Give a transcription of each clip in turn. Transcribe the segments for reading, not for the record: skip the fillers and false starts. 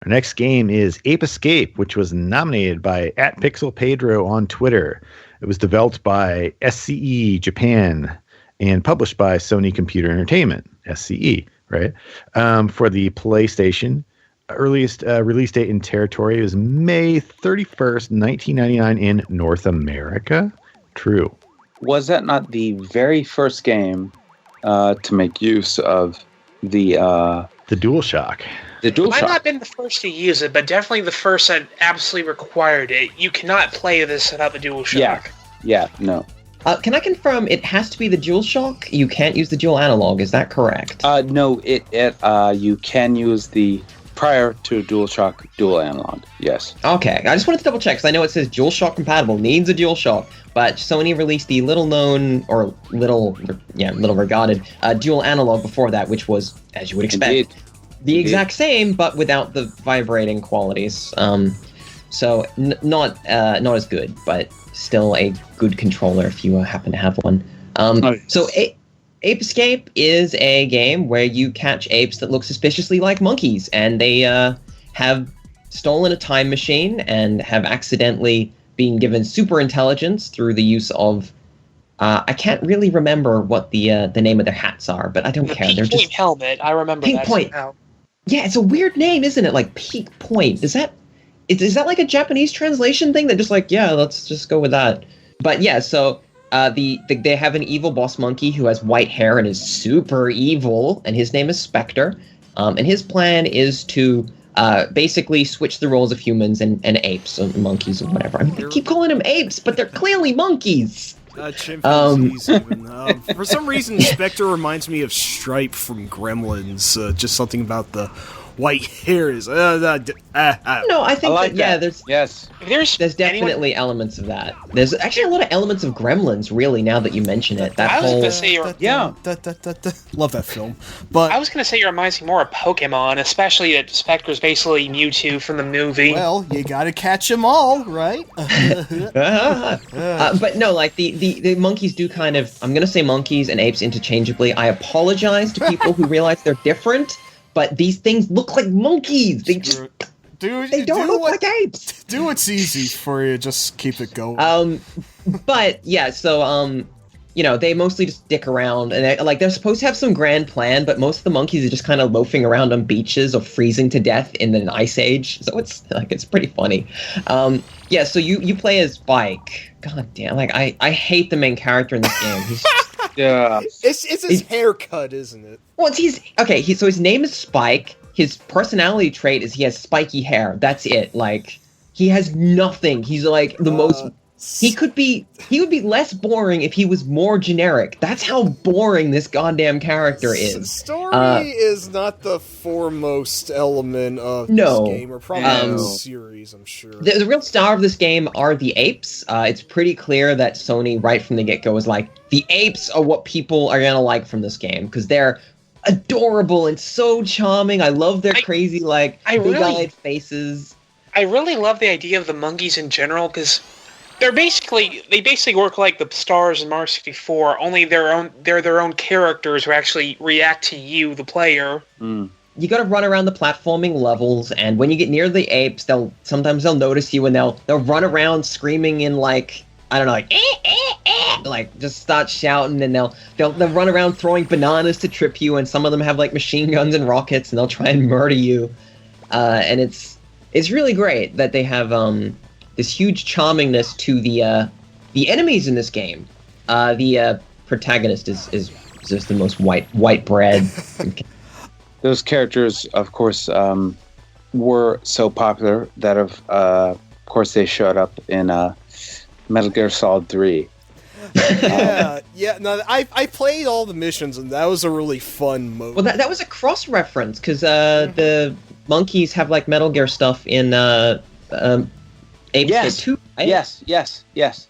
Our next game is Ape Escape, which was nominated by @PixelPedro on Twitter. It was developed by SCE Japan and published by Sony Computer Entertainment, SCE, right? For the PlayStation. Earliest release date in territory is May 31st, 1999 in North America. True. Was that not the very first game to make use of the DualShock? The DualShock. Might not have been the first to use it, but definitely the first that absolutely required it. You cannot play this without the DualShock. Yeah, no. Can I confirm it has to be the DualShock? You can't use the dual analog, is that correct? No, you can use the prior to DualShock dual analog, yes. Okay, I just wanted to double check, because I know it says DualShock compatible, needs a DualShock, but Sony released the little-known, or little regarded, dual analog before that, which was, as you would expect, the exact same, but without the vibrating qualities. So not as good, but still a good controller if you happen to have one. So Ape Escape is a game where you catch apes that look suspiciously like monkeys, and they have stolen a time machine and have accidentally been given super intelligence through the use of I can't really remember what the name of their hats are, but I don't care. Peak They're Point just helmet. I remember Pink that Point. somehow. Yeah, it's a weird name, isn't it? Like Peak Point. Is that like a Japanese translation thing? They're just like, yeah, let's just go with that. But yeah, so they have an evil boss monkey who has white hair and is super evil, and his name is Spectre. And his plan is to basically switch the roles of humans and apes, or monkeys, or whatever. I mean, they keep calling them apes, but they're clearly monkeys. Chimpanzees, even. For some reason, Spectre reminds me of Stripe from Gremlins. Just something about the white hair is. No, I think there's definitely elements of that. There's actually a lot of elements of Gremlins, really, now that you mention it. I was going to say love that film. But I was going to say it reminds me more of Pokemon, especially that Spectre's basically Mewtwo from the movie. Well, you got to catch them all, right? But no, like the monkeys do kind of. I'm going to say monkeys and apes interchangeably. I apologize to people who realize they're different. But these things look like monkeys. They just they don't look like apes. Do what's easy for you. Just keep it going. But yeah, so they mostly just dick around, and they're supposed to have some grand plan, but most of the monkeys are just kind of loafing around on beaches or freezing to death in an ice age. So it's pretty funny. Yeah, so you play as Spike. God damn, I hate the main character in this game. He's yeah, it's his haircut, isn't it? Well, so his name is Spike. His personality trait is he has spiky hair. That's it. Like, he has nothing. He's like the most. He would be less boring if he was more generic. That's how boring this goddamn character is. Story is not the foremost element of this game, or probably the series, I'm sure. The real star of this game are the apes. It's pretty clear that Sony, right from the get-go, was like, the apes are what people are gonna like from this game, because they're adorable and so charming. I love their crazy, big-eyed faces. I really love the idea of the monkeys in general, because they basically work like the stars in Mario 64, only they're their own characters who actually react to you, the player. Mm. You gotta run around the platforming levels, and when you get near the apes, sometimes they'll notice you, and they'll run around screaming in just start shouting, and they'll run around throwing bananas to trip you, and some of them have machine guns and rockets, and they'll try and murder you. And it's really great that they have this huge charmingness to the enemies in this game. The protagonist is just the most white bread. Those characters, of course, were so popular that of course they showed up in Metal Gear Solid 3. No, I played all the missions, and that was a really fun mode. Well, that was a cross reference, because the monkeys have Metal Gear stuff in Ape Escape 2, right? Yes.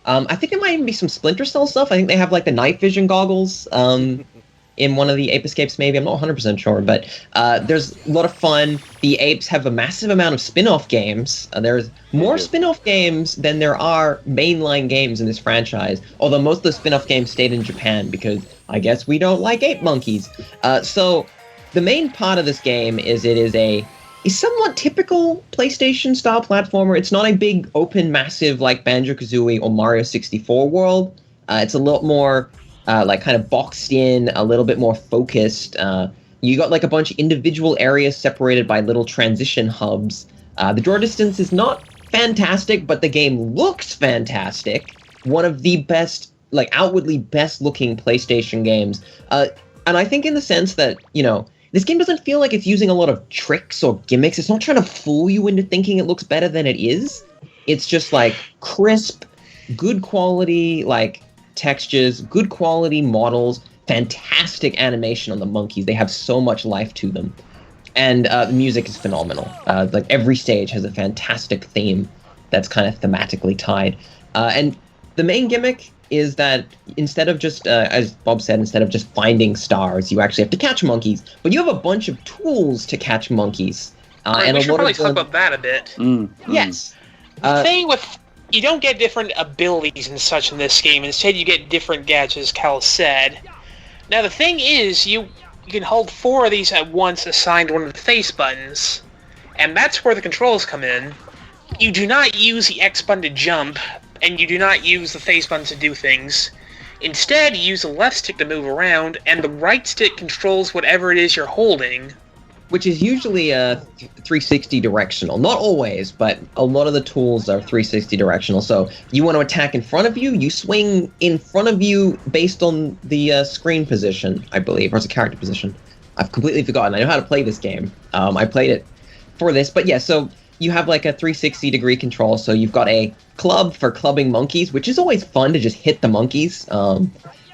I think there might even be some Splinter Cell stuff. I think they have the night vision goggles in one of the Ape Escapes, maybe. I'm not 100% sure, but there's a lot of fun. The apes have a massive amount of spin-off games. There's more spin-off games than there are mainline games in this franchise, although most of the spin-off games stayed in Japan because I guess we don't like ape monkeys. So the main part of this game is it is a is somewhat typical PlayStation-style platformer. It's not a big, open, massive, like Banjo-Kazooie or Mario 64 world. It's a lot more, like, kind of boxed in, a little bit more focused. You got, like, a bunch of individual areas separated by little transition hubs. The draw distance is not fantastic, but the game looks fantastic. One of the best, like, outwardly best-looking PlayStation games. And I think in the sense that, you know, this game doesn't feel like it's using a lot of tricks or gimmicks. It's not trying to fool you into thinking it looks better than it is. It's just, like, crisp, good quality, like, textures, good quality models, fantastic animation on the monkeys. They have so much life to them. And the music is phenomenal. Like, every stage has a fantastic theme that's kind of thematically tied. And the main gimmick is that instead of just, as Bob said, instead of just finding stars, you actually have to catch monkeys. But you have a bunch of tools to catch monkeys. And we should probably talk about that a bit. Yes. The thing with... You don't get different abilities and such in this game. Instead, you get different gadgets, as Cal said. Now, the thing is, you can hold 4 of these at once assigned one of the face buttons. And that's where the controls come in. You do not use the X button to jump, and you do not use the face button to do things. Instead, you use the left stick to move around, and the right stick controls whatever it is you're holding. Which is usually 360 directional. Not always, but a lot of the tools are 360 directional. So you want to attack in front of you, you swing in front of you based on the screen position, I believe, or it's a character position. I've completely forgotten. I know how to play this game. I played it for this. But yeah, so you have like a 360 degree control. So you've got a club for clubbing monkeys, which is always fun to just hit the monkeys.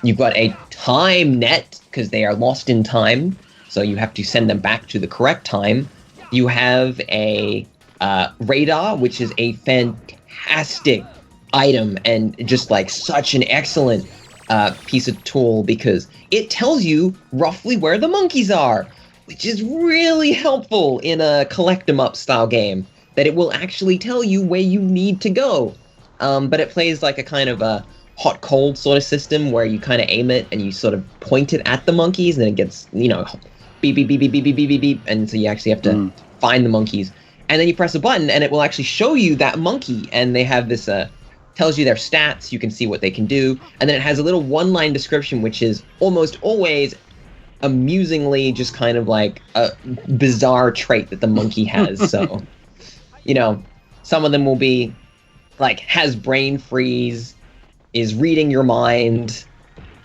You've got a time net, because they are lost in time. So you have to send them back to the correct time. You have a radar, which is a fantastic item and just like such an excellent piece of tool because it tells you roughly where the monkeys are, which is really helpful in a collect-em-up style game, that it will actually tell you where you need to go. But it plays like a kind of a hot-cold sort of system where you kind of aim it and you sort of point it at the monkeys and then it gets, you know, beep, beep, beep, beep, beep, beep, beep, beep, beep, and so you actually have to find the monkeys. And then you press a button, and it will actually show you that monkey, and they have this, tells you their stats, you can see what they can do, and then it has a little one-line description, which is almost always amusingly just kind of like a bizarre trait that the monkey has. So, you know, some of them will be, like, has brain freeze, is reading your mind,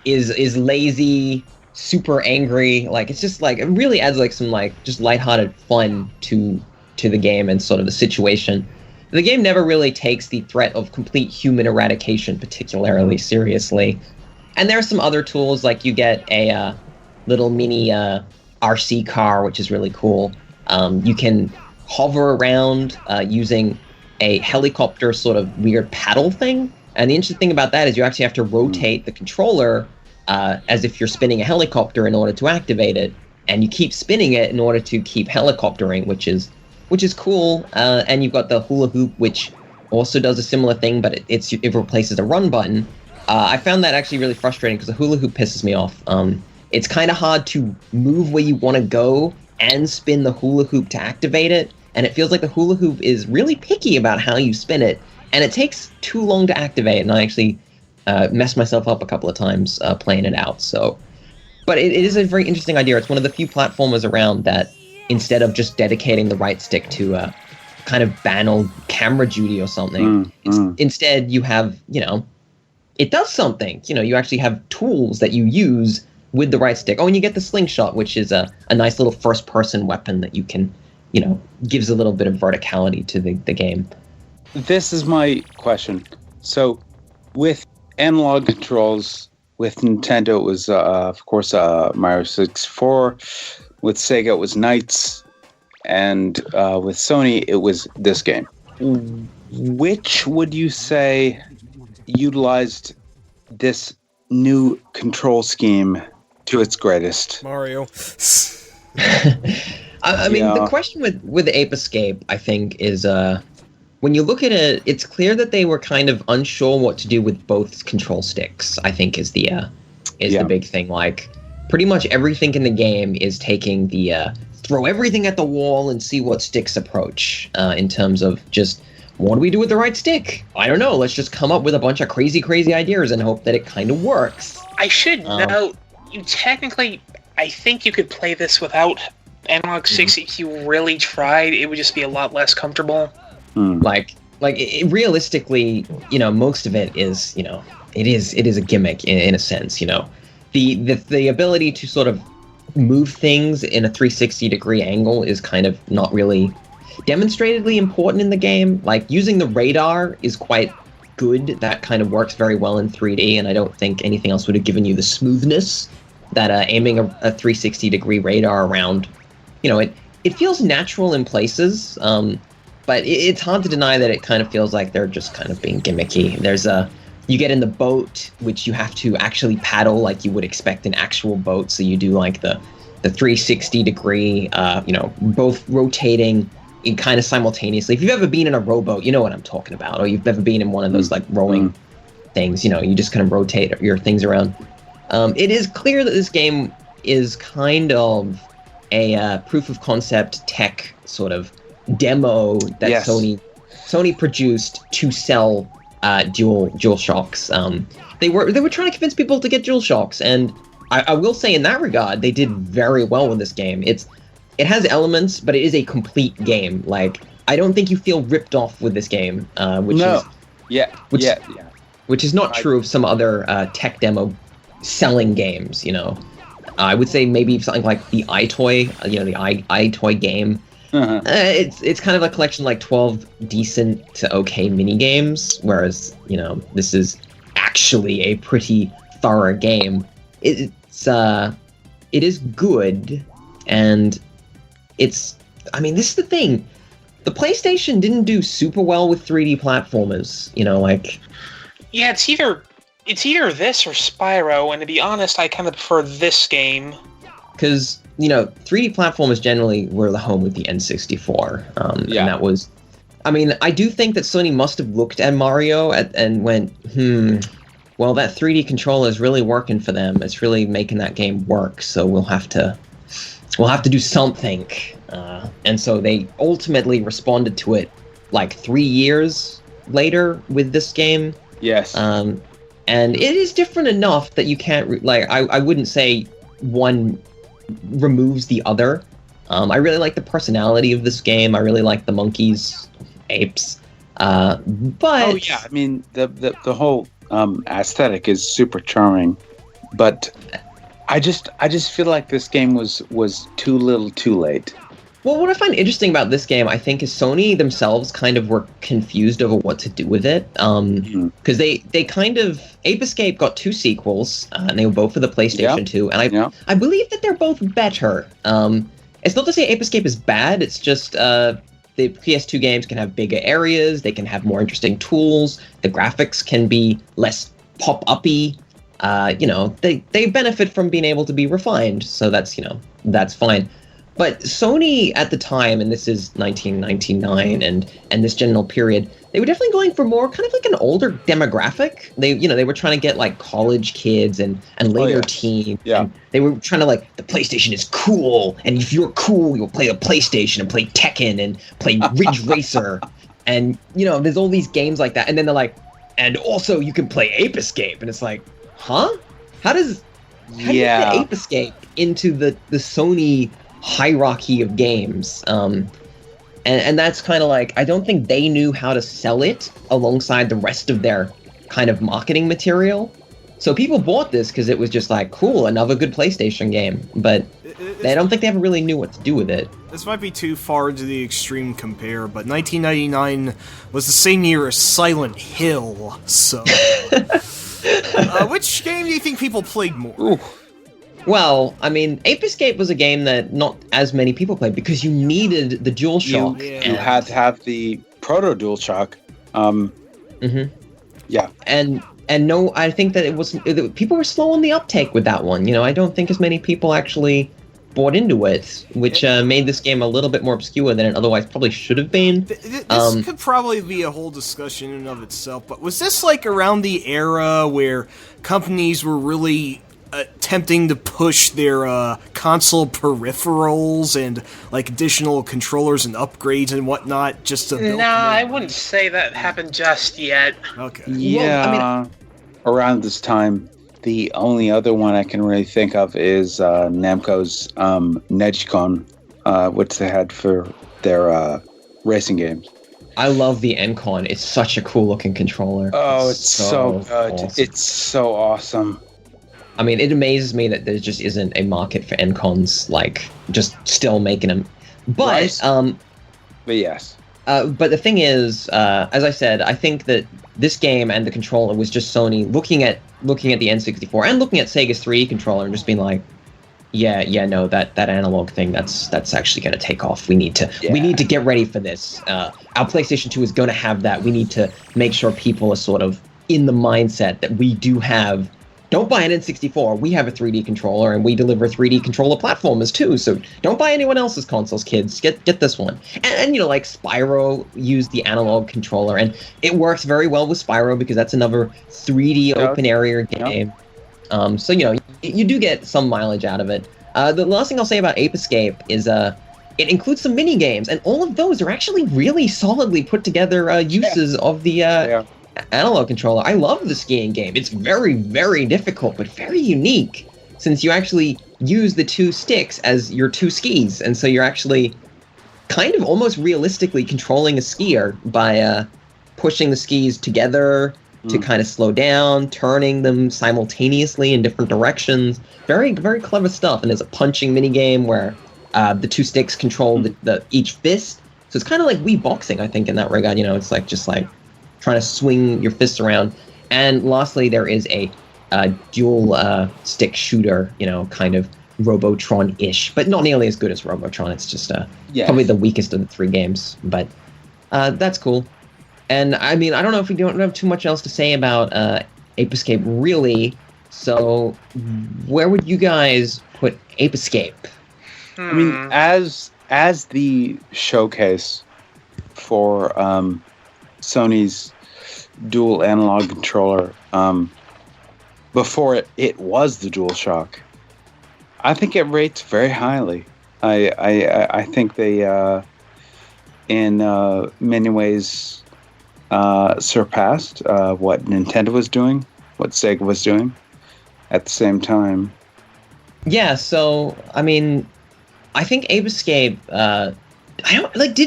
is lazy, super angry. Like, it's just like, it really adds like some like just lighthearted fun to the game and sort of the situation. The game never really takes the threat of complete human eradication particularly seriously. And there are some other tools, like you get a little mini RC car, which is really cool. You can hover around using a helicopter sort of weird paddle thing. And the interesting thing about that is you actually have to rotate the controller as if you're spinning a helicopter in order to activate it, and you keep spinning it in order to keep helicoptering, which is cool. And you've got the hula hoop, which also does a similar thing, but it replaces a run button. I found that actually really frustrating because the hula hoop pisses me off. It's kind of hard to move where you want to go and spin the hula hoop to activate it, and it feels like the hula hoop is really picky about how you spin it, and it takes too long to activate, and I actually messed myself up a couple of times playing it out. So, but it is a very interesting idea. It's one of the few platformers around that, instead of just dedicating the right stick to kind of banal camera duty or something, instead you have, you know, it does something. You know, you actually have tools that you use with the right stick. Oh, and you get the slingshot, which is a nice little first-person weapon that you can, you know, gives a little bit of verticality to the game. This is my question. So, with analog controls, with Nintendo, it was, of course, Mario 64. With Sega, it was Knights. And with Sony, it was this game. Which would you say utilized this new control scheme to its greatest? Mario. I mean, the question with Ape Escape, I think, is when you look at it, it's clear that they were kind of unsure what to do with both control sticks, I think is the big thing. Like, pretty much everything in the game is taking the throw everything at the wall and see what sticks approach in terms of just, what do we do with the right stick? I don't know. Let's just come up with a bunch of crazy ideas and hope that it kind of works. I should note, you technically, I think you could play this without analog sticks if you really tried. It would just be a lot less comfortable. Realistically, most of it is, it is a gimmick in a sense. The ability to sort of move things in a 360-degree angle is kind of not really demonstratedly important in the game. Like, using the radar is quite good. That kind of works very well in 3D, and I don't think anything else would have given you the smoothness that aiming a 360-degree radar around, it feels natural in places, but it's hard to deny that it kind of feels like they're just kind of being gimmicky. You get in the boat, which you have to actually paddle like you would expect an actual boat, so you do like the 360-degree, both rotating kind of simultaneously. If you've ever been in a rowboat, you know what I'm talking about, or you've ever been in one of those like rowing things, you just kind of rotate your things around. It is clear that this game is kind of a proof of concept tech sort of demo that Sony produced to sell DualShocks. They were trying to convince people to get DualShocks, and I will say in that regard they did very well with this game. It has elements, but it is a complete game. Like, I don't think you feel ripped off with this game, which is not true of some other tech demo selling games. I would say maybe something like the iToy, the iToy game. It's kind of a collection of like 12 decent to okay mini games, whereas this is actually a pretty thorough game. It is good, and this is the thing. The PlayStation didn't do super well with 3D platformers. Yeah, it's either this or Spyro, and to be honest, I kind of prefer this game. Because 3D platformers generally were the home with the N64, and that was. I do think that Sony must have looked at Mario and went, well, that 3D controller is really working for them. It's really making that game work. So we'll have to do something. And so they ultimately responded to it like 3 years later with this game. Yes. And it is different enough that you can't I wouldn't say one removes the other. I really like the personality of this game. I really like the monkeys, apes. But the whole aesthetic is super charming. But I just feel like this game was too little, too late. Well, what I find interesting about this game, I think, is Sony themselves kind of were confused over what to do with it. Because they kind of... Ape Escape got 2 sequels, and they were both for the PlayStation 2, and I believe that they're both better. It's not to say Ape Escape is bad, it's just the PS2 games can have bigger areas, they can have more interesting tools, the graphics can be less pop-uppy. They benefit from being able to be refined, so that's fine. But Sony at the time, and this is 1999 and this general period, they were definitely going for more kind of like an older demographic. They were trying to get like college kids and later teens. Yeah. And they were trying to the PlayStation is cool, and if you're cool, you'll play the PlayStation and play Tekken and play Ridge Racer. And there's all these games like that. And then they're like, and also you can play Ape Escape, and it's like, huh? How do you fit Ape Escape into the Sony hierarchy of games? And that's kind of like, I don't think they knew how to sell it alongside the rest of their kind of marketing material. So people bought this because it was just like, cool, another good PlayStation game. But I don't think they ever really knew what to do with it. This might be too far to the extreme compare, but 1999 was the same year as Silent Hill, so... which game do you think people played more? Ooh. Well, Ape Escape was a game that not as many people played because you needed the DualShock. You had to have the proto DualShock. Yeah. And no, I think that people were slow on the uptake with that one. I don't think as many people actually bought into it, which made this game a little bit more obscure than it otherwise probably should have been. This could probably be a whole discussion in and of itself, but was this like around the era where companies were really attempting to push their console peripherals and like additional controllers and upgrades and whatnot just to build. Nah, I wouldn't say that happened just yet. Okay. Yeah. Well, around this time, the only other one I can really think of is Namco's Negicon, which they had for their racing games. I love the Encon. It's such a cool looking controller. Oh, it's so good. Awesome. It's so awesome. I mean, it amazes me that there just isn't a market for Encons, like, just still making them. But, Right. But yes. but the thing is, as I said, I think that this game and the controller was just Sony looking at the N64 and looking at Sega's 3D controller and just being like, no, that analog thing, that's actually going to take off. We need to get ready for this. Our PlayStation 2 is going to have that. We need to make sure people are sort of in the mindset that we do have. Don't buy an N64. We have a 3D controller, and we deliver 3D controller platformers too. So don't buy anyone else's consoles, kids. Get this one. And you know, like Spyro used the analog controller, and it works very well with Spyro because that's another 3D open area game. So you know, you do get some mileage out of it. The last thing I'll say about Ape Escape is it includes some mini games, and all of those are actually really solidly put together uses of the analog controller. I love the skiing game. It's very, very difficult, but very unique, since you actually use the two sticks as your two skis, and so you're actually kind of almost realistically controlling a skier by pushing the skis together to kind of slow down, turning them simultaneously in different directions. Very, very clever stuff. And there's a punching minigame where the two sticks control the each fist. So it's kind of like Wii boxing, I think, in that regard. You know, it's like just like trying to swing your fists around. And lastly, there is a dual stick shooter, you know, kind of Robotron-ish, but not nearly as good as Robotron. It's just probably the weakest of the three games, but that's cool. And I mean, I don't know if we don't have too much else to say about Ape Escape, really. So, where would you guys put Ape Escape? I mean, as the showcase for Sony's dual analog controller, before it was the DualShock, I think it rates very highly. I think they, in many ways, surpassed what Nintendo was doing, what Sega was doing at the same time. Yeah, so I mean, I think Ape Escape. I don't think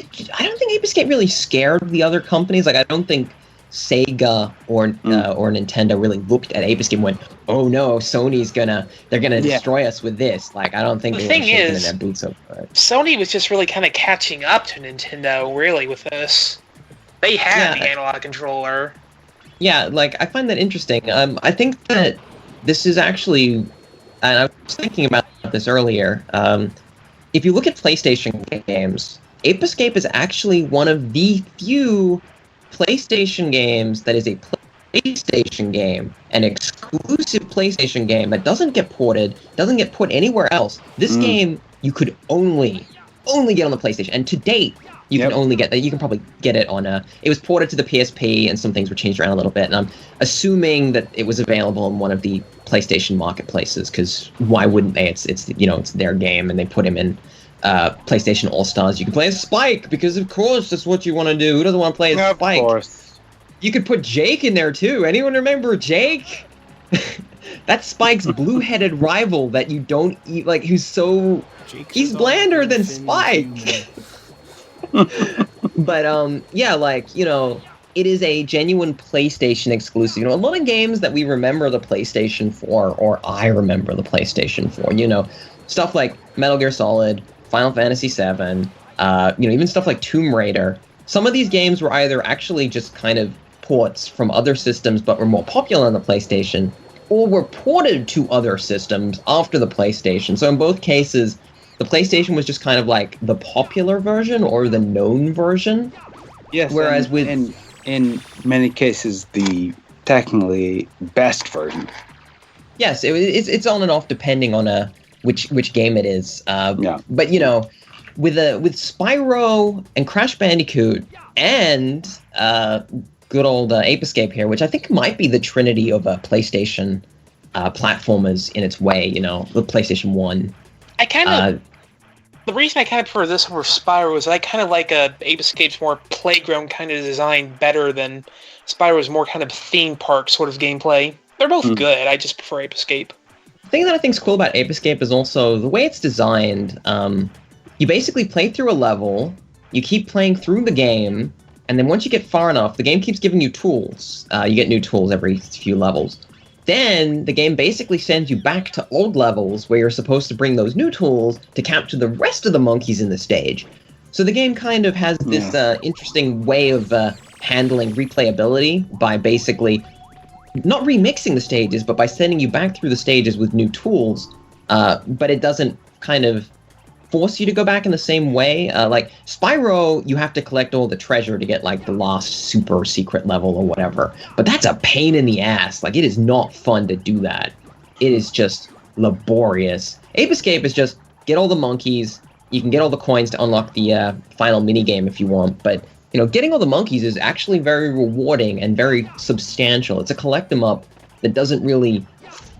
Ape Escape really scared the other companies. Like, I don't think Sega or Nintendo really looked at Ape Escape and went, "Oh no, Sony's gonna destroy us with this." Like, I don't think The they thing were shaking in is, their boots over it. Sony was just really kind of catching up to Nintendo, really, with this. They had the analog controller. Yeah, like, I find that interesting. I think that this is actually, and I was thinking about this earlier, if you look at PlayStation games, Ape Escape is actually one of the few PlayStation games that is a PlayStation game, an exclusive PlayStation game that doesn't get ported, doesn't get put anywhere else. This game you could only get on the PlayStation, and to date, you can only get that. You can probably get it on it was ported to the PSP, and some things were changed around a little bit. And I'm assuming that it was available in one of the PlayStation marketplaces, because why wouldn't they? It's their game, and they put him in PlayStation All Stars. You can play as Spike, because of course that's what you want to do. Who doesn't want to play as Spike? Of course. You could put Jake in there too. Anyone remember Jake? That's Spike's blue-headed rival that you don't eat. Like, he's blander than Spike. But yeah, like, you know, it is a genuine PlayStation exclusive. You know, a lot of games that we remember the PlayStation for, or I remember the PlayStation for, you know, stuff like Metal Gear Solid, Final Fantasy VII, even stuff like Tomb Raider. Some of these games were either actually just kind of ports from other systems but were more popular on the PlayStation, or were ported to other systems after the PlayStation. So in both cases, the PlayStation was just kind of like the popular version or the known version. Yes. Whereas in many cases, the technically best version. Yes, it's on and off depending on which game it is. But you know, with Spyro and Crash Bandicoot and good old Ape Escape here, which I think might be the trinity of PlayStation platformers in its way. You know, the PlayStation 1. I kind of the reason I kind of prefer this over Spyro is I kind of like Ape Escape's more playground kind of design better than Spyro's more kind of theme park sort of gameplay. They're both good. I just prefer Ape Escape. The thing that I think is cool about Ape Escape is also the way it's designed. You basically play through a level, you keep playing through the game, and then once you get far enough, the game keeps giving you tools. You get new tools every few levels. Then the game basically sends you back to old levels where you're supposed to bring those new tools to capture the rest of the monkeys in the stage. So the game kind of has this interesting way of handling replayability by basically not remixing the stages, but by sending you back through the stages with new tools. But it doesn't kind of force you to go back in the same way. Like Spyro, you have to collect all the treasure to get like the last super secret level or whatever. But that's a pain in the ass. Like, it is not fun to do that. It is just laborious. Ape Escape is just get all the monkeys. You can get all the coins to unlock the final minigame if you want. But, you know, getting all the monkeys is actually very rewarding and very substantial. It's a collect 'em up that doesn't really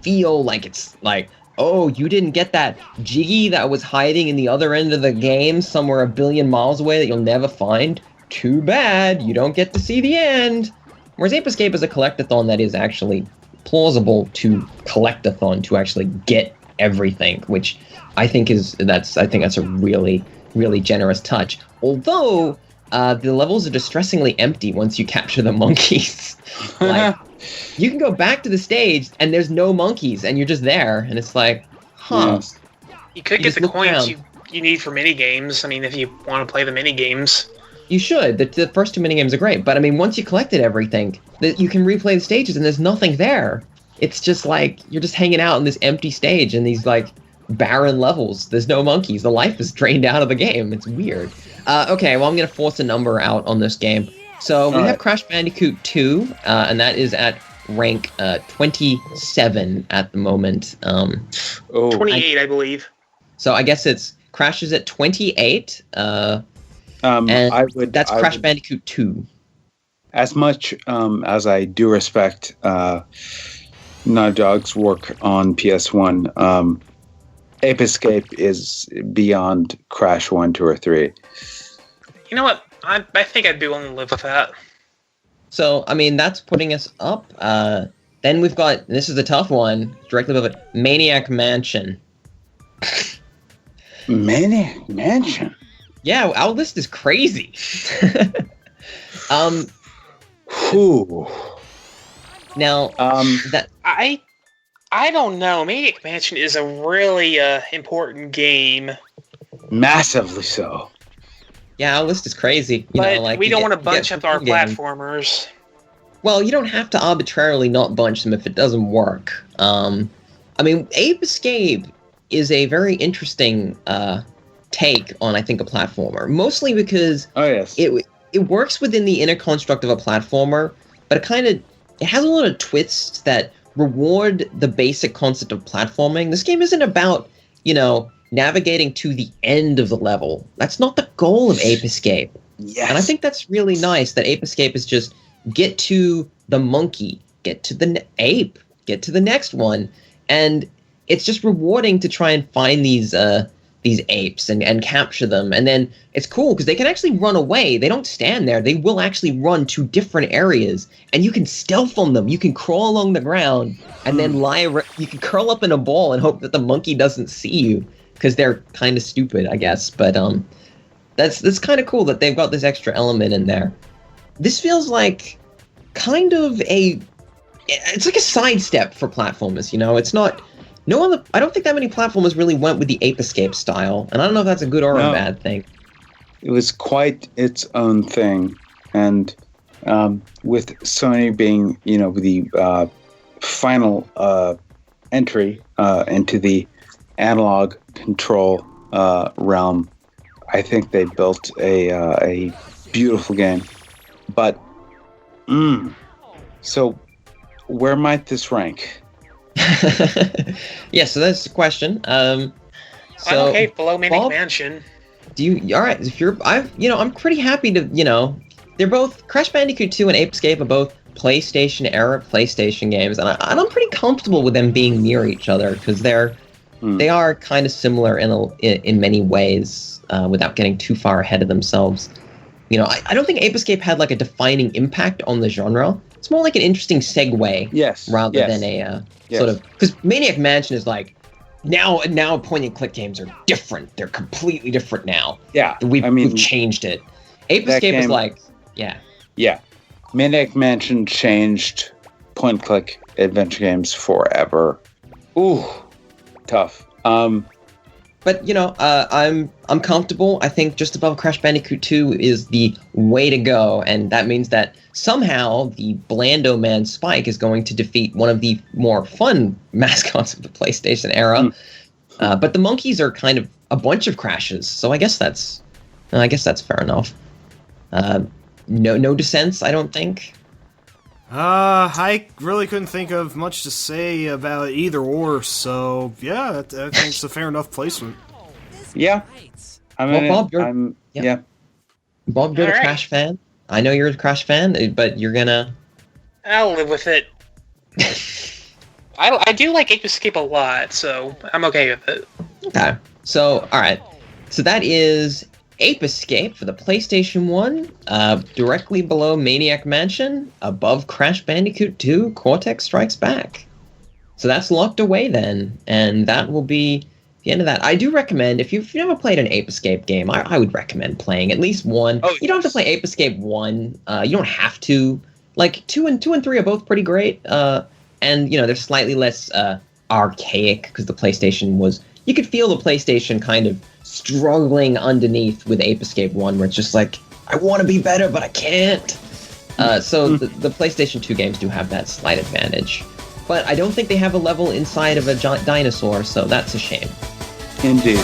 feel like it's like, oh, you didn't get that Jiggy that was hiding in the other end of the game somewhere a billion miles away that you'll never find? Too bad, you don't get to see the end. Whereas Ape Escape is a collectathon that is actually plausible to collectathon, to actually get everything, which I think that's a really, really generous touch. Although the levels are distressingly empty once you capture the monkeys. Like, you can go back to the stage and there's no monkeys and you're just there and it's like, huh. You could get the coins you need for minigames. I mean, if you want to play the minigames. You should. The first two minigames are great, but I mean, once you collected everything, you can replay the stages and there's nothing there. It's just like, you're just hanging out in this empty stage and these like barren levels. There's no monkeys. The life is drained out of the game. It's weird. Okay, well, I'm going to force a number out on this game. So we have Crash Bandicoot 2, and that is at rank 27 at the moment. 28, I believe. So I guess Crash is at 28. That's Crash Bandicoot 2. As much as I do respect Naughty Dog's work on PS1, Ape Escape is beyond Crash 1, 2, or 3. You know what? I think I'd be willing to live with that. So, I mean, that's putting us up. Then we've got, and this is a tough one, directly above it, Maniac Mansion. Maniac Mansion? Yeah, our list is crazy. Whew. Now, I don't know. Maniac Mansion is a really important game. Massively so. Yeah, our list is crazy. But we don't want to bunch up our platformers. Well, you don't have to arbitrarily not bunch them if it doesn't work. I mean, Ape Escape is a very interesting take on, I think, a platformer. Mostly because it works within the inner construct of a platformer, but it has a lot of twists that reward the basic concept of platforming. This game isn't about, navigating to the end of the level. That's not the goal of Ape Escape. Yes. And I think that's really nice that Ape Escape is just get to the monkey, get to the ape, get to the next one. And it's just rewarding to try and find these apes and capture them. And then it's cool because they can actually run away. They don't stand there. They will actually run to different areas. And you can stealth on them. You can crawl along the ground and then you can curl up in a ball and hope that the monkey doesn't see you. Because they're kind of stupid, I guess. But that's kind of cool that they've got this extra element in there. This feels like kind of it's like a sidestep for platformers, It's not, I don't think that many platformers really went with the Ape Escape style. And I don't know if that's a good or a bad thing. It was quite its own thing. And with Sony being, the final entry into the analog control realm, I think they built a beautiful game. But so where might this rank? Yeah, so that's the question. I'm okay below Maniac Mansion. All right? I'm pretty happy to, they're both Crash Bandicoot 2 and Ape Escape are both PlayStation era PlayStation games, and I'm pretty comfortable with them being near each other because they are kind of similar in many ways without getting too far ahead of themselves. You know, I don't think Ape Escape had like a defining impact on the genre. It's more like an interesting segue, rather than a sort of, because Maniac Mansion is like now point and click games are different. They're completely different now. Yeah, we've changed it. Ape Escape is like Maniac Mansion changed point and click adventure games forever. Ooh, tough. But you know, I'm comfortable. I think just above Crash Bandicoot 2 is the way to go, and that means that somehow the Blando Man Spike is going to defeat one of the more fun mascots of the PlayStation era. But the monkeys are kind of a bunch of crashes, so I guess that's fair enough. No dissents, I don't think. I really couldn't think of much to say about either or, so yeah, I think it's a fair enough placement. Yeah. Bob, you're the Crash fan. I know you're a Crash fan, but you're gonna... I'll live with it. I do like Ape Escape a lot, so I'm okay with it. Okay. So, alright. So that is Ape Escape for the PlayStation 1, directly below Maniac Mansion, above Crash Bandicoot 2, Cortex Strikes Back. So that's locked away then, and that will be the end of that. I do recommend, if you've never played an Ape Escape game, I would recommend playing at least one. You don't have to play Ape Escape 1. You don't have to. Like, 2 and 3 are both pretty great, and, you know, they're slightly less archaic, because the PlayStation was... You could feel the PlayStation kind of struggling underneath with Ape Escape 1, where it's just like, I want to be better, but I can't. So the PlayStation 2 games do have that slight advantage. But I don't think they have a level inside of a giant dinosaur, so that's a shame. Indeed.